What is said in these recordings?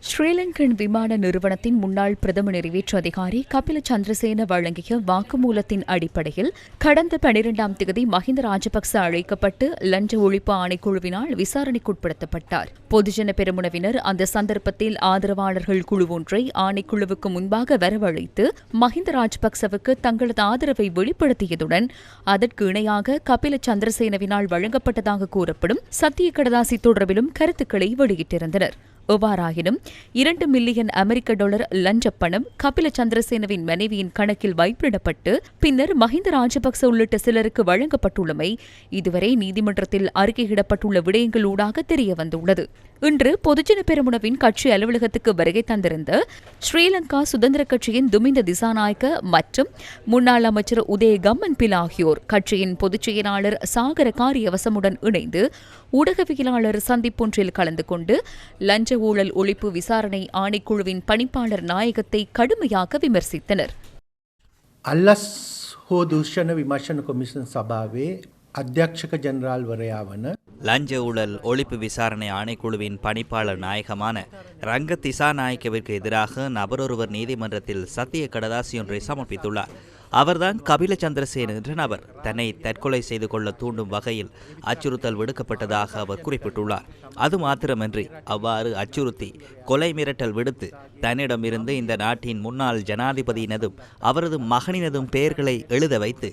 ஸ்ரீலங்கன் விமான நிறுவனத்தின் முன்னாள் பிரதம நிறைவேற்று அதிகாரி கபில சந்திரசேன வழங்கிய வாக்குமூலத்தின் அடிப்படையில் கடந்த 12ஆம் தேதி மஹிந்த ராஜபக்ச அழைக்கப்பட்டு லஞ்ச ஒழிப்பு ஆணைக்குழுவினால் விசாரணைக்குட்படுத்தப்பட்டார். பொதுஜன பெரமுனவினர் அந்த சந்தர்ப்பத்தில் ஆதரவாளர்கள் குழு ஒன்றை ஆணைக்குழுவுக்கு முன்பாக வரவழைத்து மஹிந்த ராஜபக்சவுக்கு தங்களது ஆதரவை வெளிப்படுத்தியதுடன் அதற்கு இணையாக கபில சந்திரசேனவினால் வழங்கப்பட்டதாக கூறப்படும் சத்திய கடதாசி தொடர்பிலும் கருத்துக்களை வெளியிட்டிருந்தனர். எவ்வாறாயினும் 2 மில்லியன் அமெரிக்க டாலர் லஞ்சப் பணம் கபில சந்திரசேனவின் மனைவியின் கணக்கில் வைப்பிடப்பட்டு பின்னர் மஹிந்த ராஜபக்ச உள்ளிட்ட சிலருக்கு வழங்கப்பட்டுள்ளமை இதுவரை நீதிமன்றத்தில் அறிக்கையிடப்பட்டுள்ள விடயங்களூடாக தெரியவந்துள்ளது. இன்று பொதுஜன பெரமுனவின் கட்சி அலுவலகத்துக்கு வருகை தந்திருந்த ஸ்ரீலங்கா சுதந்திர கட்சியின் துமிந்த திசாநாயக்க மற்றும் முன்னாள் அமைச்சர் உதய கம்மன்பில் ஆகியோர் கட்சியின் பொதுச் செயலாளர் சாகர காரியவசமுடன் இணைந்து ஊடகவியலாளர் சந்திப்பொன்றில் கலந்து கொண்டு லஞ்ச ஊழல் ஒழிப்பு விசாரணை ஆணைக்குழுவின் பணிப்பாளர் நாயகத்தை கடுமையாக விமர்சித்தனர். අල්ලස් හෝ දූෂණ විමර්ශන කොමිෂන් සභාවේ අධ්‍යක්ෂක ජනරාල්වරයා වන லஞ்ச ஊழல் ஒழிப்பு விசாரணை ஆணைக்குழுவின் பணிப்பாளர் நாயகமான ரங்க திசாநாயக்கவிற்கு எதிராக நபரொருவர் நீதிமன்றத்தில் சத்திய கடதாசி ஒன்றை சமர்ப்பித்துள்ளார். அவர்தான் கபில சந்திரசேன என்ற நபர். தன்னை தற்கொலை செய்து கொள்ள தூண்டும் வகையில் அச்சுறுத்தல் விடுக்கப்பட்டதாக அவர் குறிப்பிட்டுள்ளார். அது மாத்திரமன்றி அவ்வாறு அச்சுறுத்தி கொலை மிரட்டல் விடுத்து தன்னிடமிருந்து இந்த நாட்டின் முன்னாள் ஜனாதிபதியினதும் அவரது மகனினதும் பெயர்களை எழுத வைத்து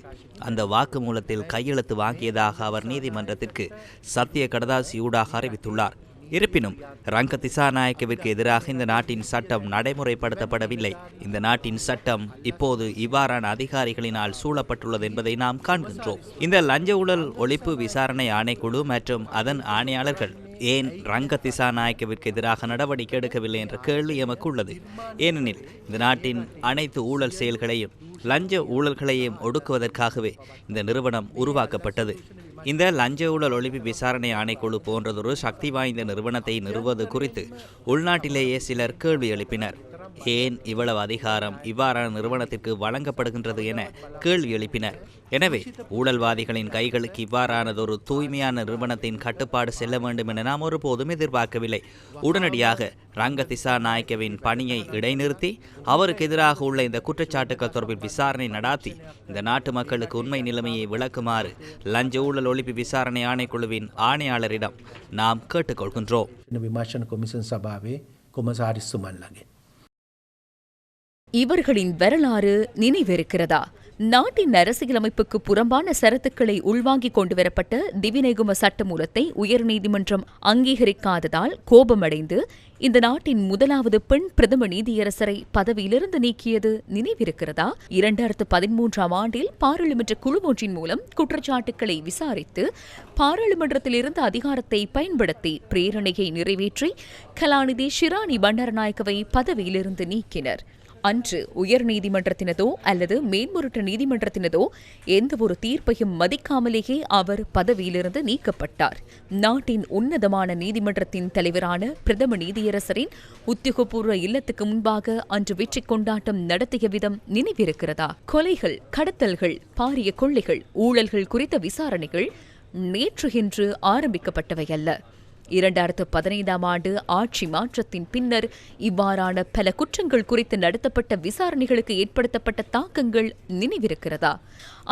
அந்த வாக்குமூலத்தில் கையெழுத்து வாங்கியதாக அவர் நீதிமன்றத்திற்கு சத்திய கடதாசியூடாக அறிவித்துள்ளார். இருப்பினும் ரங்க திசாநாயக்கவிற்கு எதிராக இந்த நாட்டின் சட்டம் நடைமுறைப்படுத்தப்படவில்லை. இந்த நாட்டின் சட்டம் இப்போது இவ்வாறான அதிகாரிகளினால் சூழப்பட்டுள்ளது என்பதை நாம் காண்கின்றோம். இந்த லஞ்ச ஊழல் ஒழிப்பு விசாரணை ஆணைக்குழு மற்றும் அதன் ஆணையாளர்கள் ஏன் ரங்க திசாநாயக்கவிற்கு எதிராக நடவடிக்கை எடுக்கவில்லை என்ற கேள்வி எமக்கு உள்ளது. ஏனெனில் இந்த நாட்டின் அனைத்து ஊழல் செயல்களையும் லஞ்ச ஊழல்களையும் ஒடுக்குவதற்காகவே இந்த நிறுவனம் உருவாக்கப்பட்டது. இந்த லஞ்ச ஊழல் ஒழிப்பு விசாரணை ஆணைக்குழு போன்றதொரு சக்தி வாய்ந்த நிறுவனத்தை நிறுவது குறித்து உள்நாட்டிலேயே சிலர் கேள்வி எழுப்பினர். ஏன் இவ்வளவு அதிகாரம் இவ்வாறான நிறுவனத்திற்கு வழங்கப்படுகின்றது என கேள்வி எழுப்பினர். எனவே ஊழல்வாதிகளின் கைகளுக்கு இவ்வாறானதொரு தூய்மையான நிறுவனத்தின் கட்டுப்பாடு செல்ல வேண்டும் என நாம் ஒருபோதும் எதிர்பார்க்கவில்லை. உடனடியாக ரங்க திசாநாயக்கவின் பணியை இடைநிறுத்தி அவருக்கு எதிராக உள்ள இந்த குற்றச்சாட்டுகள் தொடர்பில் விசாரணை நடாத்தி இந்த நாட்டு மக்களுக்கு உண்மை நிலைமையை விளக்குமாறு லஞ்ச ஊழல் ஒழிப்பு விசாரணை ஆணைக்குழுவின் ஆணையாளரிடம் நாம் கேட்டுக்கொள்கின்றோம். විමර්ශන කොමිෂන් සභාවේ කොමසාරිස්තුමන්ලගේ இவர்களின் வரலாறு நினைவிருக்கிறதா? நாட்டின் அரசியலமைப்புக்கு புறம்பான சரத்துக்களை உள்வாங்கிக் கொண்டுவரப்பட்ட திவிநேகும சட்டமூலத்தை உயர்நீதிமன்றம் அங்கீகரிக்காததால் கோபமடைந்து இந்த நாட்டின் முதலாவது பெண் பிரதம நீதியரசரை பதவியிலிருந்து நீக்கியது நினைவிருக்கிறதா? 2013ஆம் ஆண்டில் பாராளுமன்ற குழு ஒன்றின் மூலம் குற்றச்சாட்டுக்களை விசாரித்து பாராளுமன்றத்திலிருந்து அதிகாரத்தை பயன்படுத்தி பிரேரணையை நிறைவேற்றி கலாநிதி ஷிராணி பண்டாரநாயக்கவை பதவியிலிருந்து நீக்கினர். அன்று உயர்நீதிமன்றத்தினதோ அல்லது மேன்முறையீட்டு நீதிமன்றத்தினதோ எந்த ஒரு தீர்ப்பையும் மதிக்காமலேயே அவர் பதவியிலிருந்து நீக்கப்பட்டார். நாட்டின் உன்னதமான நீதிமன்றத்தின் தலைவரான பிரதம நீதியரசரின் உத்தியோகபூர்வ இல்லத்துக்கு முன்பாக அன்று வெற்றி கொண்டாட்டம் நடத்திய விதம் நினைவிருக்கிறதா? கொலைகள், கடத்தல்கள், பாரிய கொள்ளைகள், ஊழல்கள் குறித்த விசாரணைகள் நேற்று இன்று ஆரம்பிக்கப்பட்டவை அல்ல. 2015ஆம் ஆண்டு ஆட்சி மாற்றத்தின் பின்னர் இவ்வாறான பல குற்றங்கள் குறித்து நடத்தப்பட்ட விசாரணைகளுக்கு ஏற்படுத்தப்பட்ட தாக்கங்கள் நினைவிருக்கிறதா?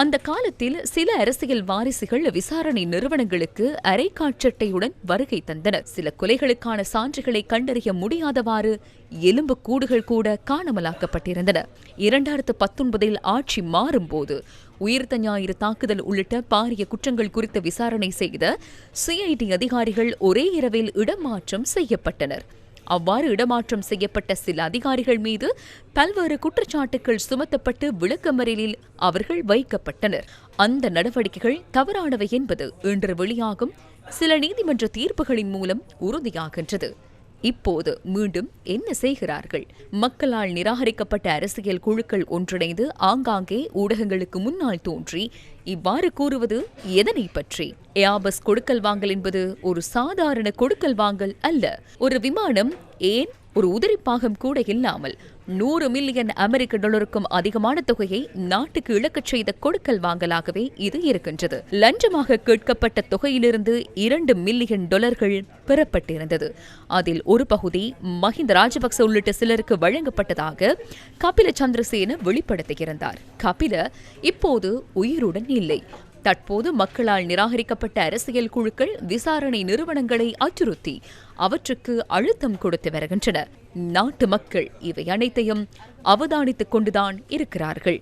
அந்த காலத்தில் சில அரசியல் வாரிசுகள் விசாரணை நிறுவனங்களுக்கு அரைக்காற்றட்டையுடன் வருகை தந்தனர். சில கொலைகளுக்கான சான்றுகளை கண்டறிய முடியாதவாறு எலும்பு கூடுகள் கூட காணாமலாக்கப்பட்டிருந்தன. 2019இல் ஆட்சி மாறும்போது உயிர்த்த ஞாயிறு தாக்குதல் உள்ளிட்ட பாரிய குற்றங்கள் குறித்த விசாரணை செய்த சிஐடி அதிகாரிகள் ஒரே இரவில் இடமாற்றம் செய்யப்பட்டனர். அவ்வாறு இடமாற்றம் செய்யப்பட்ட சில அதிகாரிகள் மீது பல்வேறு குற்றச்சாட்டுகள் சுமத்தப்பட்டு விளக்கமறியலில் அவர்கள் வைக்கப்பட்டனர். அந்த நடவடிக்கைகள் தவறானவை என்பது இன்று வெளியாகும் சில நீதிமன்ற தீர்ப்புகளின் மூலம் உறுதியாகின்றது. இப்போது மீண்டும் என்ன செய்கிறார்கள்? மக்களால் நிராகரிக்கப்பட்ட அரசியல் குழுக்கள் ஒன்றிணைந்து ஆங்காங்கே ஊடகங்களுக்கு முன்னால் தோன்றி இவ்வாறு கூறுவது எதனை பற்றி? ஏர்பஸ் கொடுக்கல் வாங்கல் என்பது ஒரு சாதாரண கொடுக்கல் வாங்கல் அல்ல. ஒரு விமானம், ஏன் ஒரு உதிரிப்பாகம் கூட இல்லாமல் 100 மில்லியன் அமெரிக்க டாலருக்கும் அதிகமான தொகையை நாட்டுக்கு இழக்கச் செய்த கொடுக்கல் வாங்கலாகவே இது இருக்கின்றது. லஞ்சமாக கேட்கப்பட்ட தொகையிலிருந்து 2 மில்லியன் டாலர்கள் பெறப்பட்டிருந்தது. அதில் ஒரு பகுதி மஹிந்த ராஜபக்ச உள்ளிட்ட சிலருக்கு வழங்கப்பட்டதாக கபில சந்திரசேன வெளிப்படுத்தியிருந்தார். கபில இப்போது உயிருடன் இல்லை. தற்போது மக்களால் நிராகரிக்கப்பட்ட அரசியல் குழுக்கள் விசாரணை நிறுவனங்களை அச்சுறுத்தி அவற்றுக்கு அழுத்தம் கொடுத்து வருகின்றனர். நாட்டு மக்கள் இவை அனைத்தையும் அவதானித்துக் கொண்டுதான் இருக்கிறார்கள்.